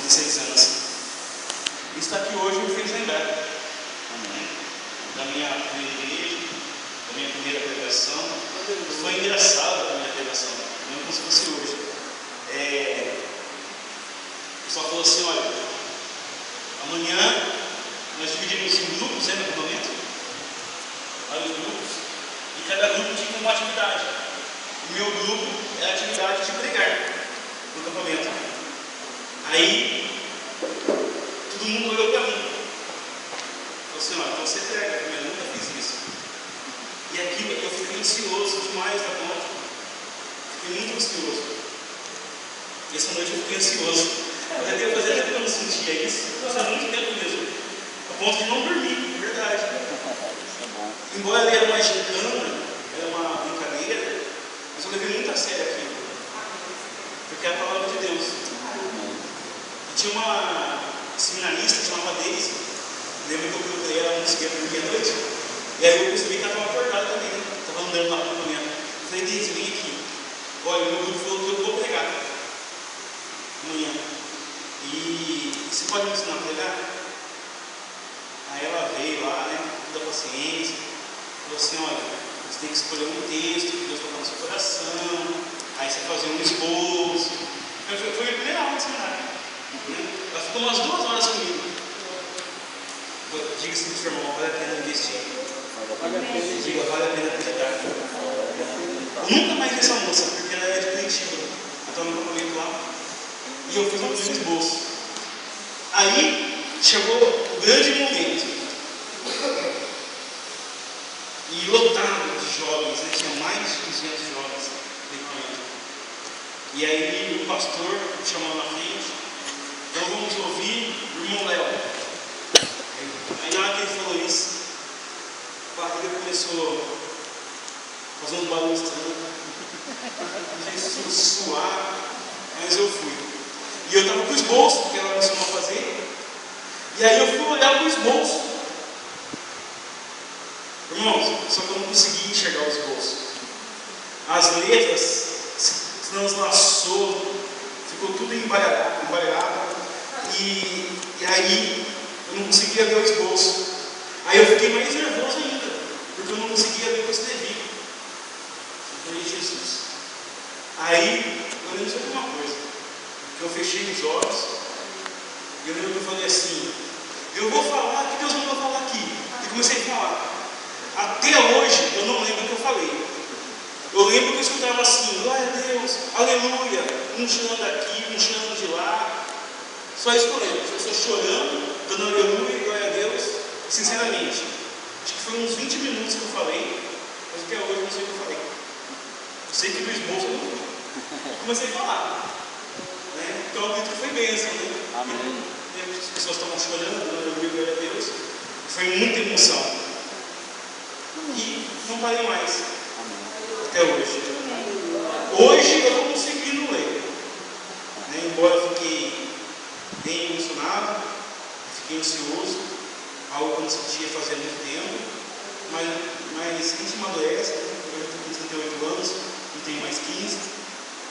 16 anos. Isso está aqui hoje me fez lembrar da minha primeira igreja, da minha primeira pregação. Foi engraçado a minha pregação, não como se fosse hoje. O pessoal falou assim: olha, amanhã nós dividimos em grupos, no acampamento, vários grupos, e cada grupo tinha uma atividade. O meu grupo é a atividade de pregar no acampamento. Aí, todo mundo olhou para mim. Falou assim: olha, então você prega, eu nunca fiz isso. E aqui eu fiquei ansioso demais da conta. Fiquei muito ansioso. E essa noite eu fiquei ansioso. Mas até fazer até que eu não sentia isso. Fazia muito tempo mesmo. A ponto de não dormir, é verdade. Embora ele era uma gincana, era uma brincadeira, mas eu levei muito a sério aquilo. Porque é a palavra de Deus. E tinha uma seminarista chamada Daisy. Lembra que eu procurei ela, não conseguia dormir à noite? E aí eu percebi que ela estava acordada também, né? Estava andando lá no acampamento. Eu falei: Daisy, vem aqui. Olha, o meu grupo falou que eu vou pregar amanhã. E você pode me ensinar a pregar? Aí ela veio lá, né, com toda a paciência, falou assim: olha, você tem que escolher um texto que Deus tocar no seu coração, aí você fazer um esboço. Foi a primeira aula de seminário, né? Ela ficou umas 2 horas comigo. Diga-se do seu irmão, vale a pena investir. Diga, vale a pena acreditar. Eu nunca mais vi essa moça, porque ela é de Curitiba. Eu estava no acampamento lá e eu fiz um esboço. Aí chegou o grande momento. E lotado de jovens, né? Tinha mais de 200 jovens no acampamento. E aí o pastor me chamou na frente: então vamos ouvir o irmão Léo. Aí na hora que ele falou isso, a barriga começou a fazer uns barulhos estranhos, me fez suar, mas eu fui. E eu estava com o esboço que ela me ensinou a fazer, e aí eu fui olhar para o esboço. Irmãos, só que eu não consegui enxergar o esboço. As letras se translaçou, ficou tudo embaralhado, e aí eu não conseguia ver o esboço. Aí eu fiquei mais nervoso ainda, porque eu não conseguia ver o que eu escrevi. Eu falei: Jesus. Aí eu lembro de uma coisa, que eu fechei os olhos, e eu lembro que eu falei assim: eu vou falar o que Deus mandou falar aqui. E comecei a falar. Até hoje eu não lembro o que eu falei. Eu lembro que eu escutava assim: glória a Deus, aleluia, um chorando aqui, um chorando de lá. Só isso que eu lembro. Eu estou chorando, dando aleluia e glória a Deus. Sinceramente, acho que foi uns 20 minutos que eu falei, mas até hoje eu não sei o que eu falei. Eu sei que do esboço eu não comecei a falar, né? Então eu acredito que foi bênção, né? Amém. E as pessoas estavam chorando, dando aleluia e glória a Deus. Foi muita emoção. E não parei mais. Até hoje. Hoje eu estou conseguindo ler, né? Embora eu fiquei bem emocionado, fiquei ansioso, algo que eu não sentia fazer há muito tempo, mas a gente amadurece. Eu estou com 38 anos, não tenho mais 15,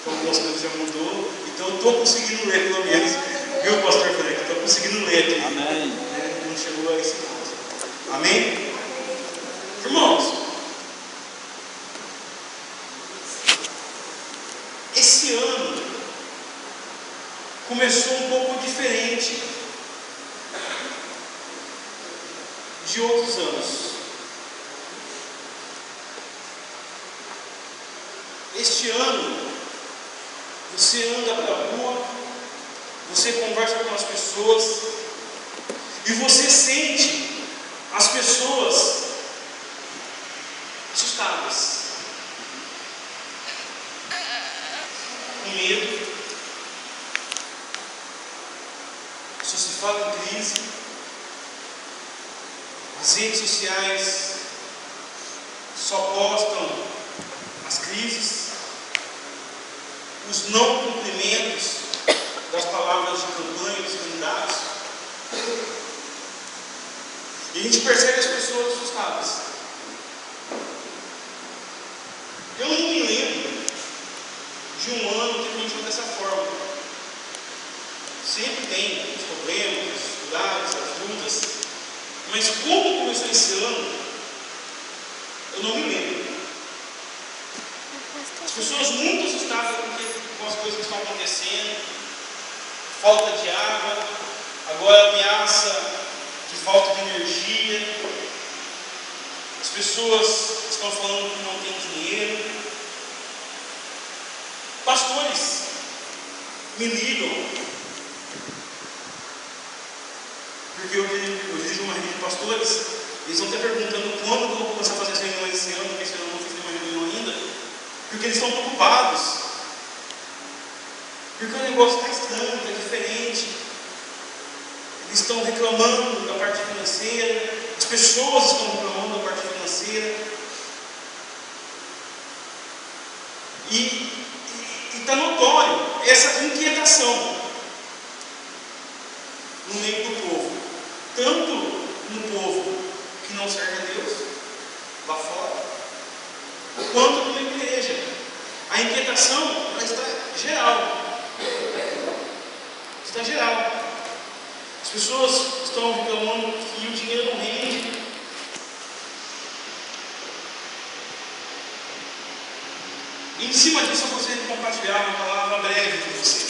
então algumas coisas já mudou, então eu estou conseguindo ler pelo menos. Viu, pastor Frederico? Estou conseguindo ler aqui. Amém. Né? Não chegou a esse ponto. Amém? Irmãos, esse ano começou um pouco diferente de outros anos. Este ano, você anda para a rua, você conversa com as pessoas e você sente as pessoas assustadas, com medo. Só se fala em crise. As redes sociais só postam as crises, os não cumprimentos das palavras de campanha dos candidatos. E a gente percebe as pessoas assustadas. Eu não me lembro de um ano que aconteceu dessa forma. sempre tem os problemas, as dificuldades, as lutas. Mas como começou esse ano, eu não me lembro. As pessoas muito assustadas com as coisas que estão acontecendo, falta de água, agora ameaça de falta de energia. As pessoas estão falando que não tem dinheiro. Pastores me ligam, porque eu dirijo uma rede de pastores. Eles estão até perguntando quando eu vou começar a fazer as reuniões esse ano, porque esse ano eu não fiz nenhuma reunião ainda, porque eles estão preocupados, porque o negócio está estranho, está diferente. Eles estão reclamando da parte financeira, as pessoas estão reclamando da parte financeira, e está notório essa inquietação no meio do povo, tanto no povo que não serve a Deus lá fora, quanto na igreja. A inquietação ela está geral. Está geral. As pessoas estão reclamando que o dinheiro não rende. E em cima disso eu gostaria de compartilhar uma palavra breve com você.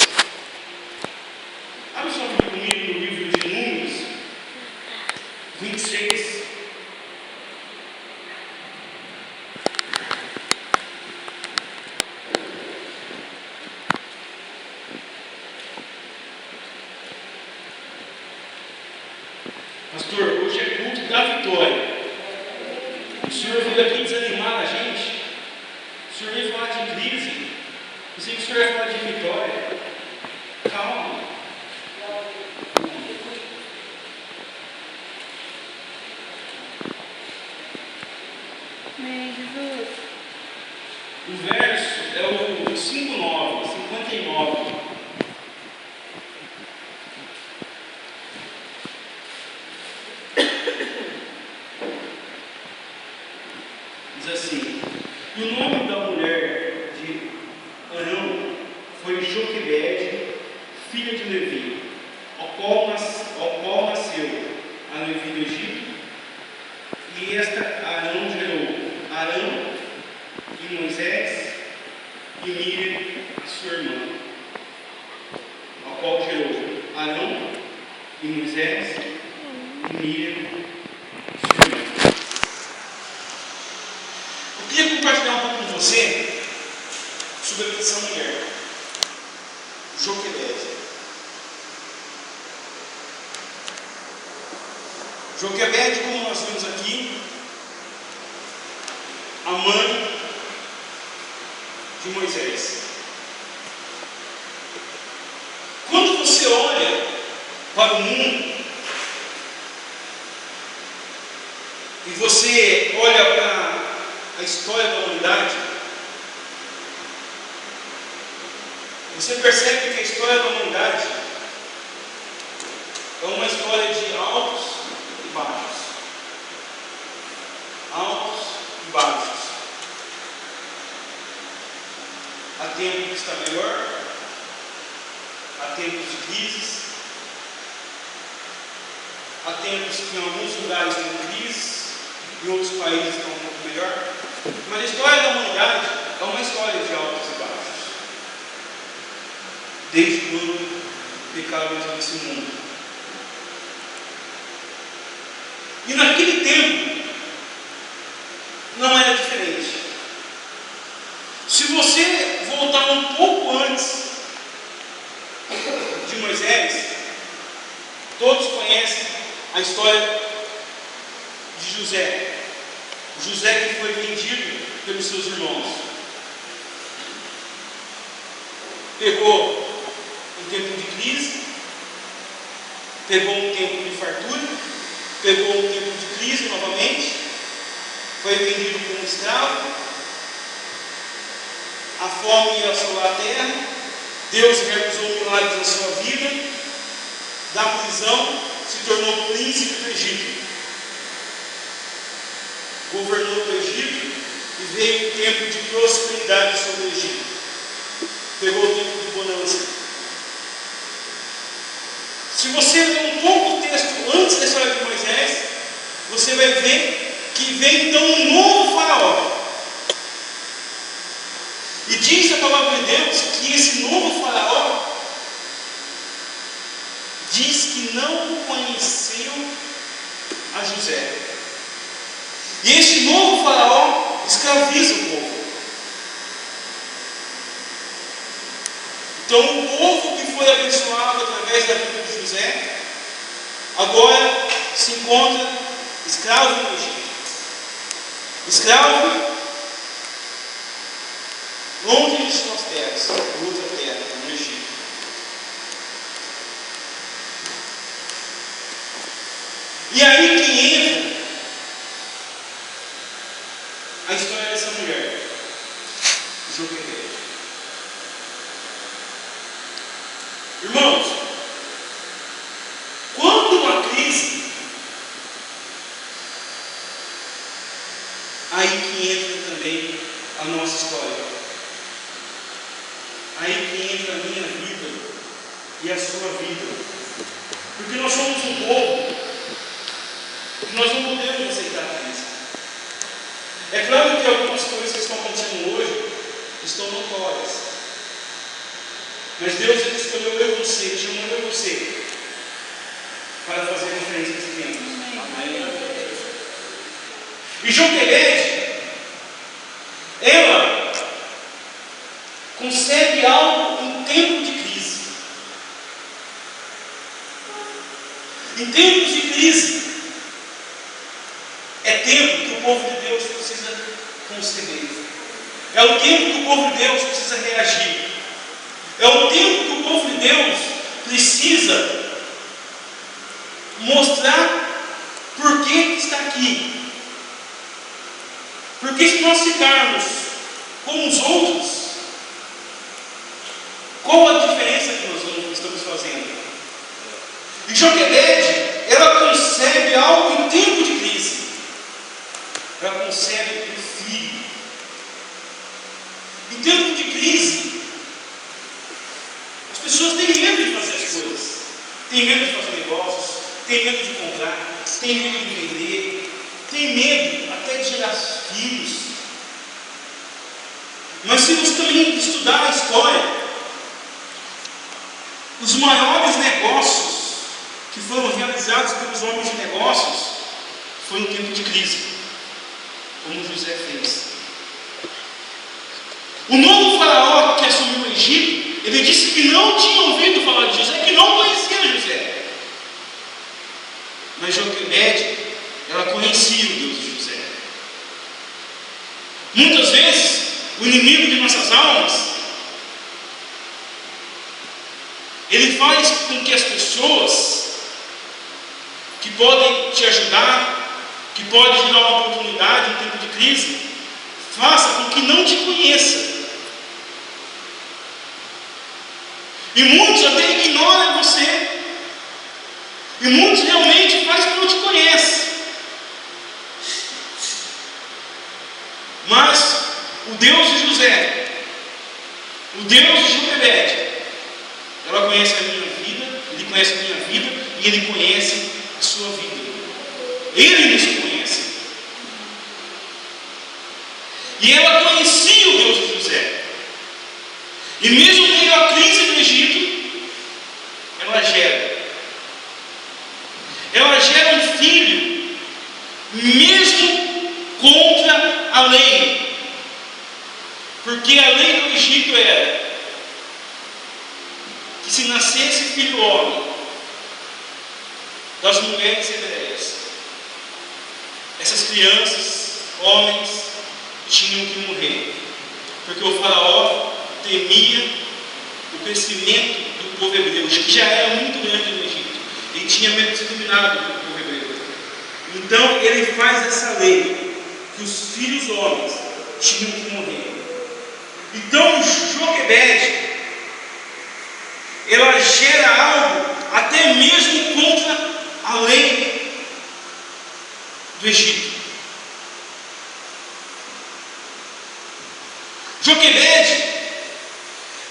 Abre sua Bíblia comigo no livro de Números 26. Pastor, hoje é culto da vitória. O senhor veio aqui desanimar a gente. O senhor veio falar de crise. Eu sei que o senhor vai falar de vitória. Calma. O verso é o 59. Diz assim: e o nome da mulher de Arão foi Joquebede, filha de Levi, ao qual nasceu a Levi do Egito. E esta Arão gerou Arão e Moisés e Miriam, a sua irmã, ao qual gerou Arão e Moisés e Miriam, a sua irmã. Eu queria compartilhar um pouco com você sobre essa mulher, Joquebede. Joquebede, como nós vimos aqui, a mãe de Moisés. Quando você olha para o mundo e você olha para a história da humanidade, você percebe que a história da humanidade é uma história de altos e baixos. Altos e baixos. Há tempo que está melhor, há tempos de crises, há tempos que em alguns lugares tem crise, em outros países estão um pouco melhor. Mas a história da humanidade é uma história de altos e baixos. Desde quando o pecado entrou nesse mundo. E naquele tempo não era diferente. Se você voltar um pouco antes de Moisés, todos conhecem a história de José. José que foi vendido pelos seus irmãos. Pegou um tempo de crise, pegou um tempo de fartura, pegou um tempo de crise novamente, foi vendido como escravo, a fome ia assolar a terra, Deus realizou milagres na sua vida, da prisão se tornou príncipe do Egito. Governou o Egito e veio um tempo de prosperidade sobre o Egito. Pegou o tempo de bonança. Se você ler um pouco o texto antes da história de Moisés, você vai ver que vem então um novo faraó. E diz a palavra de Deus que esse novo faraó diz que não conheceu a José. E esse novo faraó escraviza o povo. Então o povo que foi abençoado através da vida de José, agora se encontra escravo no Egito. Escravo longe de suas terras, outra terra, no Egito. E aí que entra a história dessa mulher, Joquebede. Irmãos, quando uma crise, aí que entra também a nossa história. Aí que entra a minha vida e a sua vida. Porque nós somos um povo que nós não podemos aceitar a crise. É claro que algumas coisas que estão acontecendo hoje estão notórias. Mas Deus ele escolheu eu e você, chamou eu e você para fazer a diferença nesse tempo. Amém. E Joquebede, ela concebe algo em tempo de crise. Em tempos de crise, é tempo que o povo de Deus precisa conceber. É o tempo que o povo de Deus precisa reagir. É o tempo que o povo de Deus precisa mostrar por que está aqui. Porque se nós ficarmos como os outros, qual a diferença que nós estamos fazendo? E Joquebede, ela concebe algo em tempo de crise. Ela concebe um filho. Em tempo de crise, as pessoas têm medo de fazer as coisas. Têm medo de fazer negócios, têm medo de comprar, têm medo de vender, têm medo até de gerar filhos. Mas se você também estudar a história, os maiores negócios que foram realizados pelos homens de negócios foi em tempo de crise, como José fez. O novo faraó que assumiu o Egito, ele disse que não tinha ouvido falar de José, que não conhecia José. Mas Joquebede, ela conhecia o Deus de José. Muitas vezes, o inimigo de nossas almas, ele faz com que as pessoas que podem te ajudar, que podem te dar uma oportunidade em tempo de crise, faça com que não te conheça. E muitos até ignoram você. E muitos realmente fazem porque não te conhecem. Mas o Deus de José, o Deus de Joquebede, ela conhece a minha vida, ele conhece a minha vida e ele conhece a sua vida. Ele nos conhece. E ela conhecia o Deus de José. E mesmo meio à crise do Egito, ela gera. Ela gera um filho, mesmo contra a lei. Porque a lei do Egito era que se nascesse filho homem das mulheres hebreias, essas crianças, homens, tinham que morrer. Porque o faraó temia o crescimento do povo hebreu, que já era muito grande no Egito. Ele tinha medo de ser dominado pelo povo hebreu. Então ele faz essa lei, que os filhos homens tinham que morrer. Então Joquebede, ela gera algo até mesmo contra a lei do Egito. Joquebede,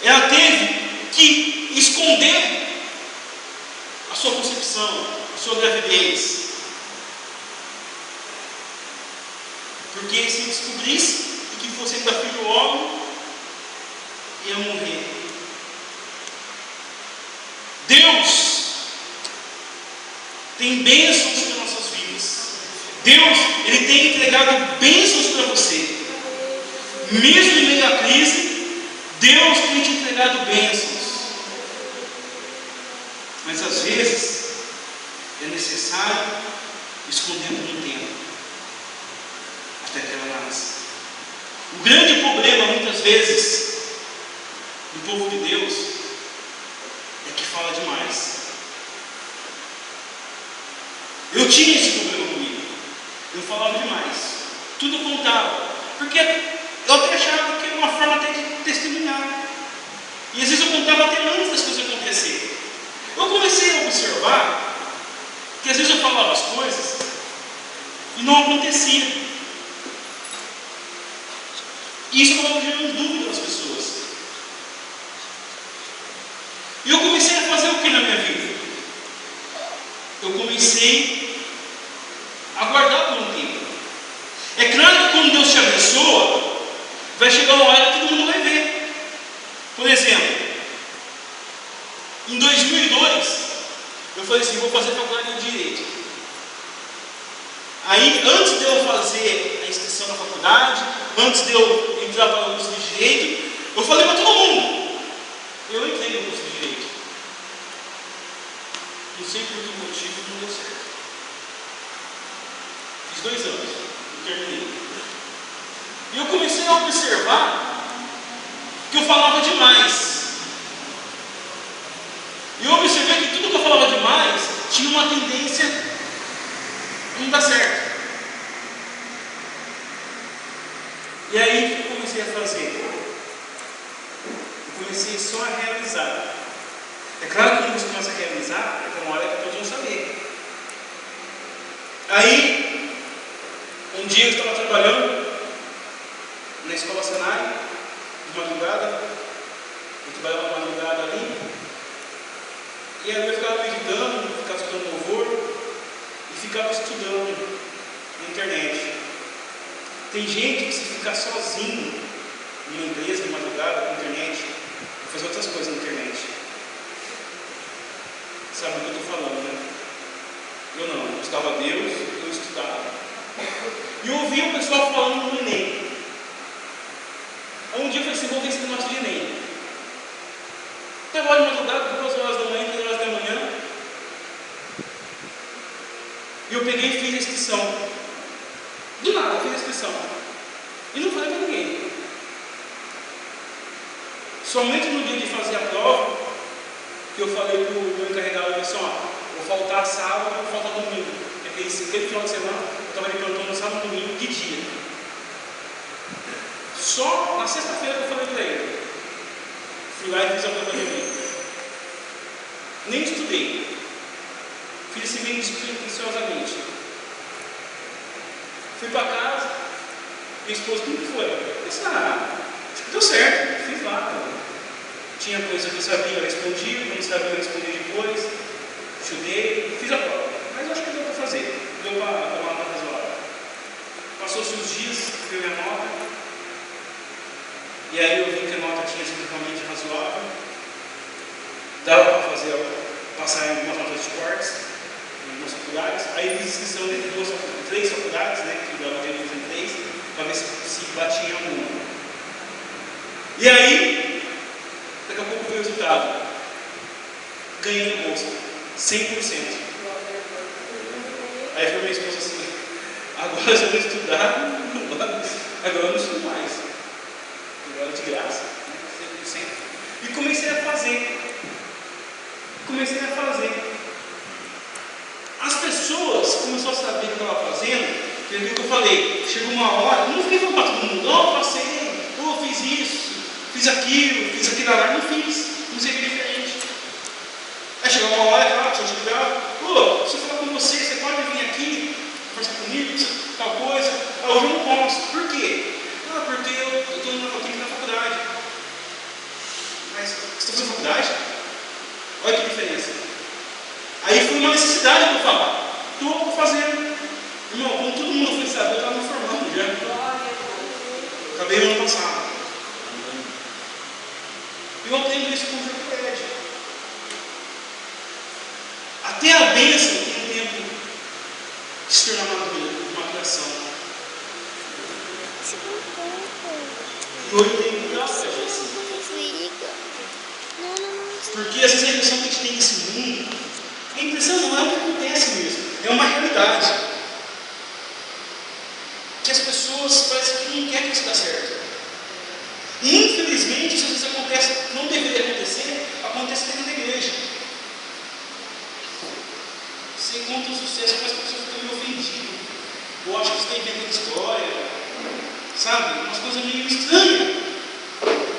ela teve que esconder a a sua concepção, a sua gravidez. Porque se descobrisse que você ainda filho homem, ia morrer. Deus tem bênçãos para nossas vidas. Deus, Ele tem entregado bênçãos para você. Mesmo em meio à crise, Deus tem te entregado bênçãos. Mas às vezes é necessário esconder por um tempo, até que ela nasça. O grande problema muitas vezes do povo de Deus é que fala demais. Eu tinha esse problema comigo. Eu falava demais. Tudo eu contava. Porque eu até achava que era uma forma até de testemunhar. E às vezes eu contava até antes das coisas acontecerem. Eu comecei a observar que às vezes eu falava as coisas e não acontecia. E isso acabava gerando dúvida nas pessoas. E eu comecei a fazer o que na minha vida? Eu comecei a guardar por um tempo. É claro que quando Deus te abençoa, vai chegar uma hora que todo mundo vai ver. Por exemplo, em 2002, eu falei assim, vou fazer faculdade de Direito. Aí, antes de eu fazer a inscrição na faculdade, antes de eu entrar para o curso de Direito, eu falei para todo mundo, eu entrei no curso de Direito. Não sei por que motivo não deu certo. Fiz 2 anos, não terminei. E eu comecei a observar que eu falava demais. E eu observei que tudo que eu falava demais tinha uma tendência a não dar certo. E aí o que eu comecei a fazer? Eu comecei só a realizar. É claro que quando você começa a realizar, é uma hora que todos vão saber. Aí, um dia eu estava trabalhando na escola Senai, de madrugada. Eu trabalhava de madrugada ali. E aí eu ficava meditando, ficava escutando louvor e ficava estudando na internet. Tem gente que se ficar sozinho em uma empresa de madrugada na internet, vai fazer outras coisas na internet. Sabe o que eu estou falando, né? Eu não, eu buscava Deus, eu estudava. E eu ouvia o pessoal falando no Enem. Aí um dia eu falei assim, vou ver esse negócio de Enem. Trabalho de madrugada, 2 horas da manhã, 3 horas da manhã. E eu peguei e fiz a inscrição. Do nada, eu fiz a inscrição. E não falei para ninguém. Somente no dia de fazer a prova, que eu falei para o meu encarregado, eu disse, ó, vou faltar sábado, vou faltar domingo. Porque aquele final de semana, eu estava me perguntando sábado e domingo, que dia? Só na sexta-feira que eu falei para ele. Fui lá e fiz a prova de mim. Nem estudei. Fiz esse meio despretensiosamente. Fui para casa, minha esposa, como que foi? Eu disse, deu certo, fiz lá. Tinha coisa que eu sabia, eu respondia, quando não sabia, eu respondia depois. Estudei, fiz a prova. Mas eu acho que deu para fazer. Deu para dar uma nota razoável. Passou-se os dias, veio minha nota. E aí eu vi que a nota tinha sido realmente razoável. Dava para passar em algumas notas de cortes, em algumas faculdades. Aí fiz inscrição de 3 faculdades, né, que dava dinheiro em 3, para ver se batia em alguma. E aí, daqui a pouco veio o resultado. Ganhei a bolsa, 100%. Aí foi minha esposa assim, agora eu vou estudar, agora eu não estudo mais. Agora de graça, 100%. E comecei a fazer. As pessoas começaram a saber o que eu estava fazendo, que é o que eu falei, chegou uma hora, não fiquei falando para todo mundo, não, passei, fiz isso, fiz aquilo lá, não fiz, comecei a ver diferente. Aí chegou uma hora que a pessoa chegava, se eu falar com você, você pode vir aqui, conversar comigo, tal coisa. Aí hoje eu não posso. Por quê? Porque eu tenho que ir na faculdade. Mas você está fazendo faculdade? Olha que diferença. Aí necessidade de eu falar. Estou fazendo. Irmão, como todo mundo foi saber, eu estava me formando já. Acabei no ano passado. Eu aprendo isso com o Joquebed. Até a bênção tem um tempo de se tornar madura, uma criação. E hoje tem que cuidar para isso. Porque às vezes a impressão que a gente tem nesse mundo, a impressão não é o que acontece mesmo, é uma realidade. Que as pessoas parecem que não querem que isso dê certo. E infelizmente isso às vezes acontece, não deveria acontecer, acontece dentro da igreja. Você conta o sucesso, mas as pessoas ficam meio ofendidas. Ou acham que você está inventando história. Sabe? Umas coisas meio estranhas.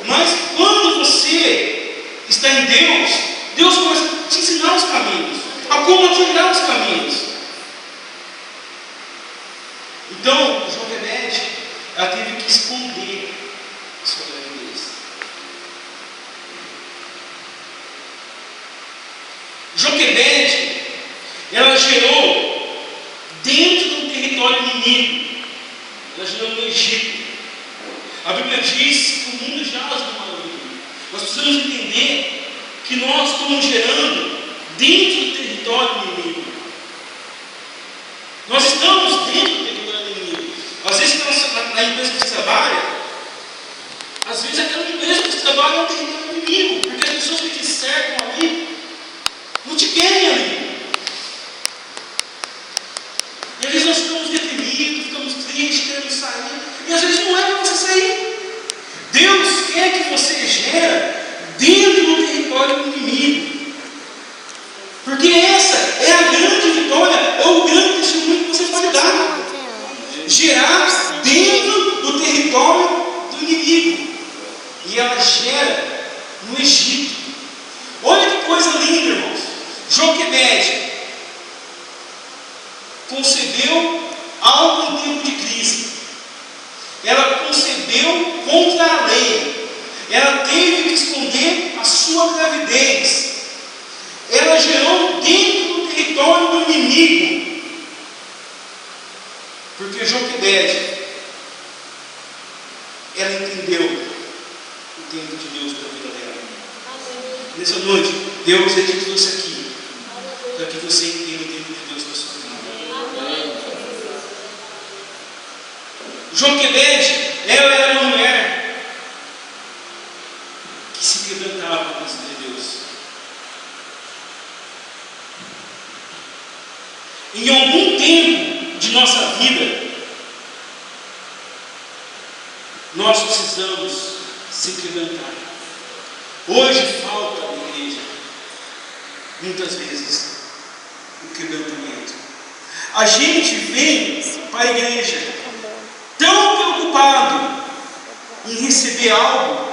Mas quando você está em Deus, Deus começa a te ensinar os caminhos, a como trilhar os caminhos. Então, Joquebed, ela teve que esconder sua gravidez. Joquebed, ela gerou dentro do território inimigo. Ela gerou no Egito. A Bíblia diz que o mundo jaz no maligno. Nós precisamos entender que nós estamos gerando dentro do território inimigo. Nós estamos dentro do território inimigo. Às vezes na empresa que você trabalha, às vezes aquela empresa que você trabalha é um território inimigo, porque as pessoas que te cercam ali não te querem ali. E às vezes nós ficamos deprimidos, ficamos tristes, queremos sair. E às vezes não é para você sair. Deus quer que você gere dentro do território do inimigo. Porque essa é a grande vitória, é o grande testemunho que você pode dar. Gerar dentro do território do inimigo. E ela gera no Egito. Olha que coisa linda, irmãos. Joquebed concebeu algo em tempo de crise. Ela concebeu contra a lei. Ela teve que esconder a sua gravidez. Ela gerou dentro do território do inimigo. Porque Joquebed, ela entendeu o tempo de Deus para a vida dela. Nessa noite, Deus te trouxe aqui para que você entenda o tempo de Deus para a sua vida. Joquebed, ela era uma mulher que se quebrantava para conhecer Deus. Em algum tempo de nossa vida, nós precisamos se quebrantar. Hoje falta na igreja, muitas vezes, o quebrantamento. A gente vem para a igreja tão preocupado em receber algo,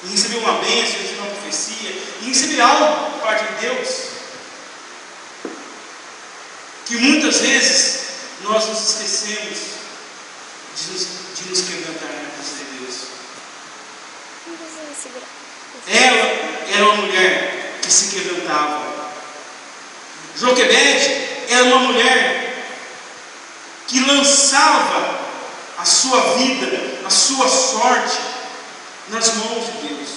em receber uma bênção, em receber uma profecia, em receber algo da parte de Deus, que muitas vezes nós nos esquecemos de nos quebrantar na presença de Deus. Ela era uma mulher que se quebrantava. Joquebed era uma mulher que lançava a sua vida, a sua sorte nas mãos de Deus.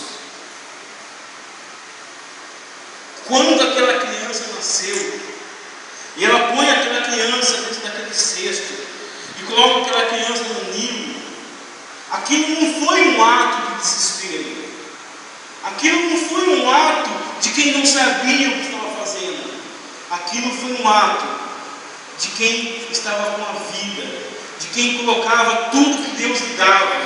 Quando aquela criança nasceu, e ela põe aquela criança dentro daquele cesto, e coloca aquela criança no ninho, aquilo não foi um ato de desespero, aquilo não foi um ato de quem não sabia o que estava fazendo, aquilo foi um ato de quem estava com a vida, de quem colocava tudo que Deus lhe dava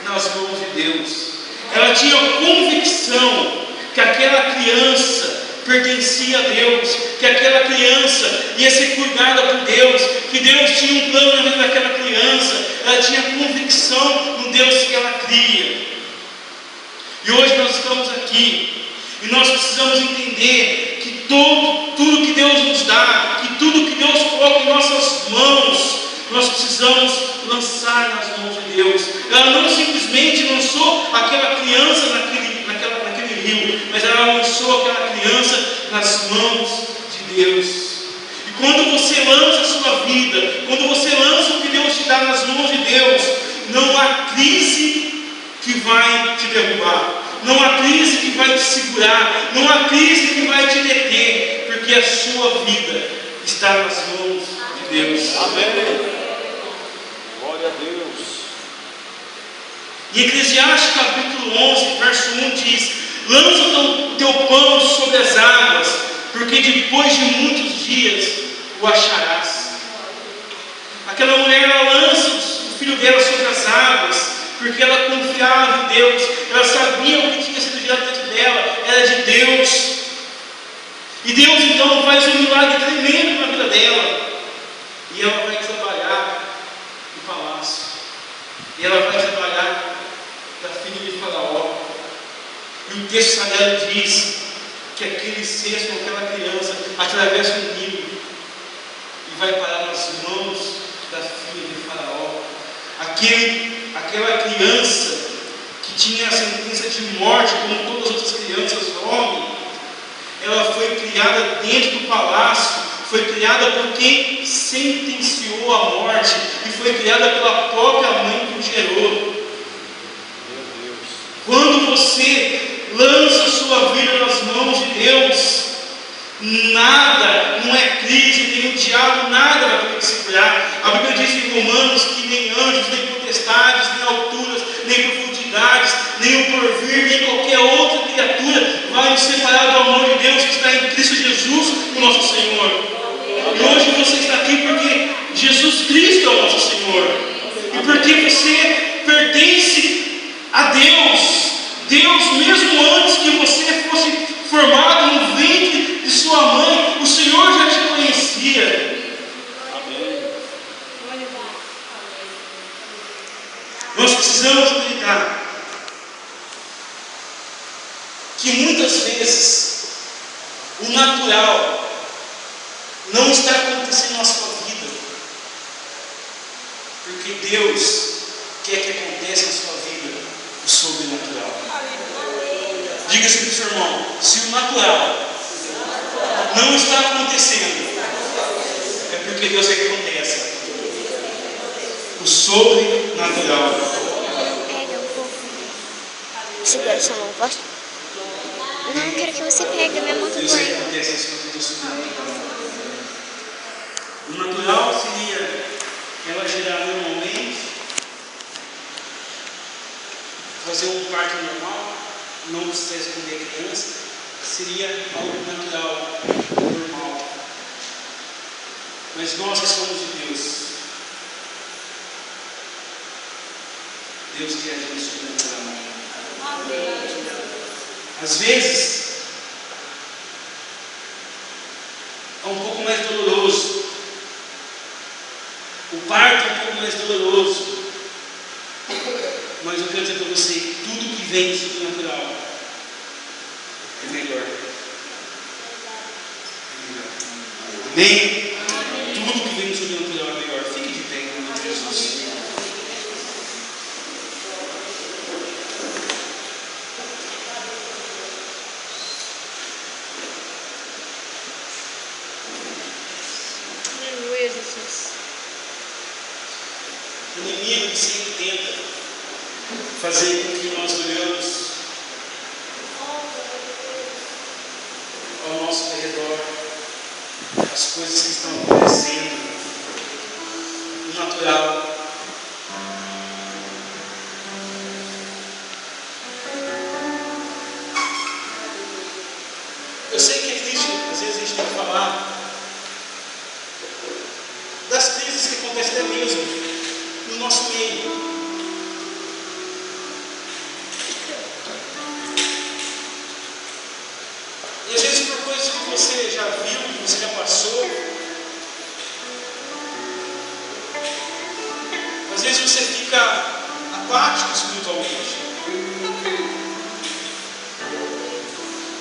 nas mãos de Deus. Ela tinha convicção que aquela criança pertencia a Deus, que aquela criança ia ser cuidada por Deus, que Deus tinha um plano na vida daquela criança. Ela tinha convicção no Deus que ela cria. E hoje nós estamos aqui e nós precisamos entender que tudo que Deus nos dá, que tudo que Deus coloca em nossas mãos, nós precisamos lançar nas mãos de Deus. Ela não simplesmente lançou aquela criança naquele rio, mas ela lançou aquela criança nas mãos Deus. E quando você lança a sua vida, quando você lança o que Deus te dá nas mãos de Deus, não há crise que vai te derrubar, não há crise que vai te segurar, não há crise que vai te deter, porque a sua vida está nas mãos de Deus. Amém. Glória a Deus. Em Eclesiastes capítulo 11, verso 1 diz: lança o teu pão sobre as águas, porque depois de muitos dias o acharás. Aquela mulher, ela lança o filho dela sobre as águas, porque ela confiava em Deus, ela sabia o que tinha sido gerado dentro dela, era de Deus. E Deus então faz um milagre tremendo na vida dela, e ela vai trabalhar no palácio, e ela vai trabalhar da filha de Faraó. E o texto sagrado diz que aquele cesto, aquela criança, atravessa o Nilo e vai parar nas mãos da filha de Faraó. Aquela criança que tinha a sentença de morte, como todas as outras crianças homem, ela foi criada dentro do palácio, foi criada por quem sentenciou a morte, e foi criada pela própria mãe que o gerou. Quando você lança a sua vida nas mãos de Deus, nada, não é crise, nem o diabo, nada vai poder te segurar. A Bíblia diz em Romanos que nem anjos, nem potestades, nem alturas, nem profundidades, nem o porvir, nem qualquer outra criatura vai nos separar do amor de Deus que está em Cristo Jesus, o nosso Senhor. E hoje você está aqui porque Jesus Cristo é o nosso Senhor, e porque você pertence a Deus. Deus, mesmo antes que você fosse formado no ventre de sua mãe, o Senhor já te conhecia. Amém. Nós precisamos acreditar que muitas vezes o natural não está acontecendo na sua vida, porque Deus quer que aconteça na sua vida o sobrenatural. Diga assim para o seu irmão: se o natural não está acontecendo, é porque Deus quer que aconteça o sobrenatural. Segura sua mão, posso? Não, quero que você pegue, minha mão tá Deus quer que doendo. aconteça o sobrenatural. O natural seria ela gerar normalmente, fazer um parto normal, não precisa esconder a criança, seria algo natural, normal. Mas nós que somos de Deus, Deus quer agir sobrenatural. Às vezes é um pouco mais doloroso, o parto é um pouco mais doloroso, mas eu quero dizer para você que tudo que vem do sobrenatural é melhor. Amém? Tudo que vem do sobrenatural é melhor. Fique de pé em nome de Jesus. Aleluia, Jesus. O inimigo sempre tenta fazer com que nós olhamos ao nosso redor, as coisas que estão acontecendo, o natural. Eu sei que é triste, às vezes a gente tem que falar das crises que acontecem até mesmo no nosso meio. E às vezes por coisas que você já viu, que você já passou, às vezes você fica apático espiritualmente.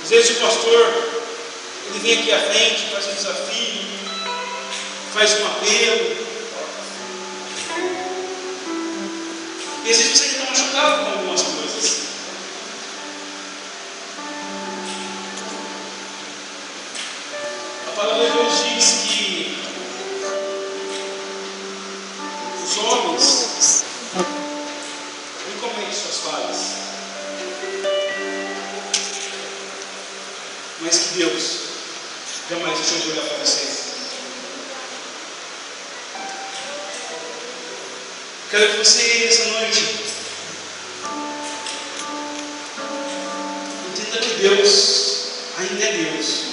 Às vezes o pastor, ele vem aqui à frente, faz um desafio, faz um apelo. E às vezes você está machucado com algumas coisas. palavra de Deus diz que os homens não cometem suas falhas, mas que Deus jamais deixou de olhar para você. Quero que você, essa noite, entenda que Deus ainda é Deus.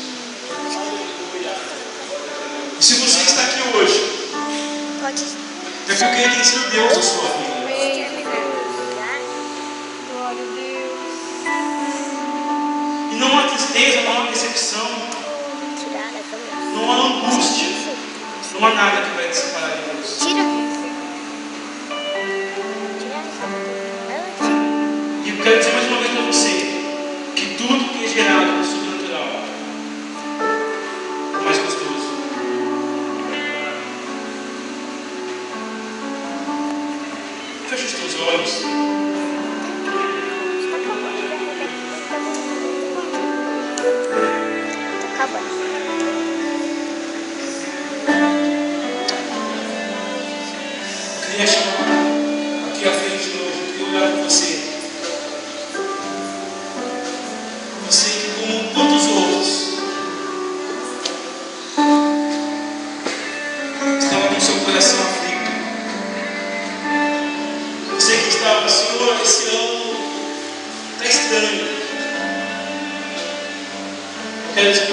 E se você está aqui hoje, Pode. é porque Ele tem sido Deus da sua vida. Glória a Deus. E não há tristeza, não há decepção, Tirar a câmera. não há angústia, não há nada que vai te separar de Deus. Tira. E eu quero dizer mais uma vez para você, que tudo que é gerado no sobrenatural é mais gostoso. Feche os teus olhos. Acabando. Eu queria chamar aqui à frente de novo, eu queria olhar para você. Você que, como tantos outros, estava com seu coração aflito. Você que estava, Senhor, esse ano está estranho. Eu quero dizer